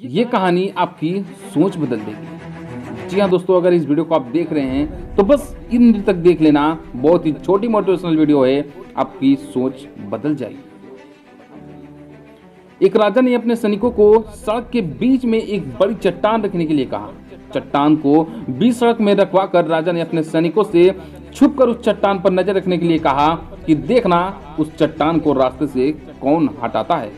ये कहानी आपकी सोच बदल देगी। जी हाँ दोस्तों, अगर इस वीडियो को आप देख रहे हैं तो बस इन तक देख लेना। बहुत ही छोटी मोटिवेशनल वीडियो है, आपकी सोच बदल जाएगी। एक राजा ने अपने सैनिकों को सड़क के बीच में एक बड़ी चट्टान रखने के लिए कहा। चट्टान को बीच सड़क में रखवाकर राजा ने अपने सैनिकों से छुपकर उस चट्टान पर नजर रखने के लिए कहा कि देखना उस चट्टान को रास्ते से कौन हटाता है।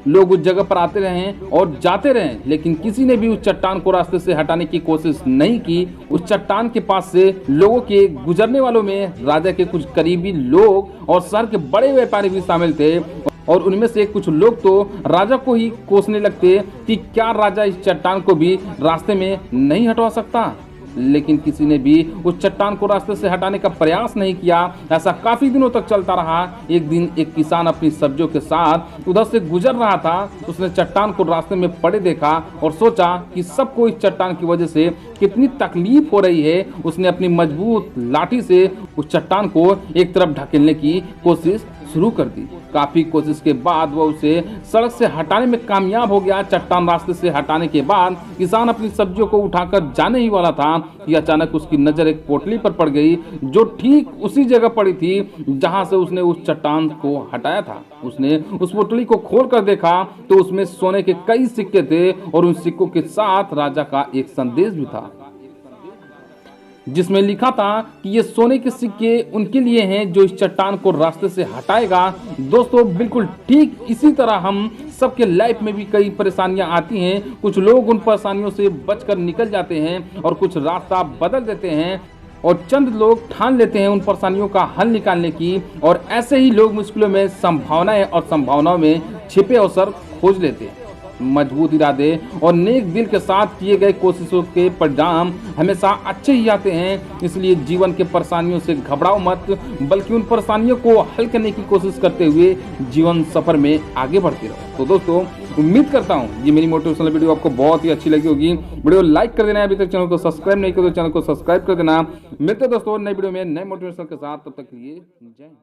लोग उस जगह पर आते रहे और जाते रहे, लेकिन किसी ने भी उस चट्टान को रास्ते से हटाने की कोशिश नहीं की। उस चट्टान के पास से लोगों के गुजरने वालों में राजा के कुछ करीबी लोग और शहर के बड़े व्यापारी भी शामिल थे, और उनमें से कुछ लोग तो राजा को ही कोसने लगते कि क्या राजा इस चट्टान को भी रास्ते में नहीं हटवा सकता। लेकिन किसी ने भी उस चट्टान को रास्ते से हटाने का प्रयास नहीं किया। ऐसा काफी दिनों तक चलता रहा। एक दिन एक किसान अपनी सब्जियों के साथ उधर से गुजर रहा था। उसने चट्टान को रास्ते में पड़े देखा और सोचा कि सबको इस चट्टान की वजह से कितनी तकलीफ हो रही है। उसने अपनी मजबूत लाठी से उस चट्टान को एक तरफ ढकेलने की कोशिश शुरू कर दी। काफी कोशिश के बाद वह उसे सड़क से हटाने में कामयाब हो गया। चट्टान रास्ते से हटाने के बाद किसान अपनी सब्जियों को उठाकर जाने ही वाला था कि अचानक उसकी नजर एक पोटली पर पड़ गई, जो ठीक उसी जगह पड़ी थी जहां से उसने उस चट्टान को हटाया था। उसने उस पोटली को खोल कर देखा तो उसमें सोने के कई सिक्के थे, और उन सिक्कों के साथ राजा का एक संदेश भी था, जिसमें लिखा था कि ये सोने के सिक्के उनके लिए हैं जो इस चट्टान को रास्ते से हटाएगा। दोस्तों, बिल्कुल ठीक इसी तरह हम सबके लाइफ में भी कई परेशानियां आती हैं। कुछ लोग उन परेशानियों से बचकर निकल जाते हैं और कुछ रास्ता बदल देते हैं, और चंद लोग ठान लेते हैं उन परेशानियों का हल निकालने की, और ऐसे ही लोग मुश्किलों में संभावनाएं और संभावनाओं में छिपे अवसर खोज लेते हैं। मजबूत इरादे और नेक दिल के साथ किए गए कोशिशों के परिणाम हमेशा अच्छे ही आते हैं। इसलिए जीवन के परेशानियों से घबराओ मत, बल्कि उन परेशानियों को हल करने की कोशिश करते हुए जीवन सफर में आगे बढ़ते रहो। तो दोस्तों, उम्मीद करता हूँ ये मेरी मोटिवेशनल वीडियो आपको बहुत ही अच्छी लगी होगी। वीडियो लाइक कर देना, अभी तक चैनल को सब्सक्राइब नहीं किया तो चैनल को सब्सक्राइब कर देना। मिलते दोस्तों नए वीडियो में नए मोटिवेशनल के साथ, तब तक के लिए जय हिंद।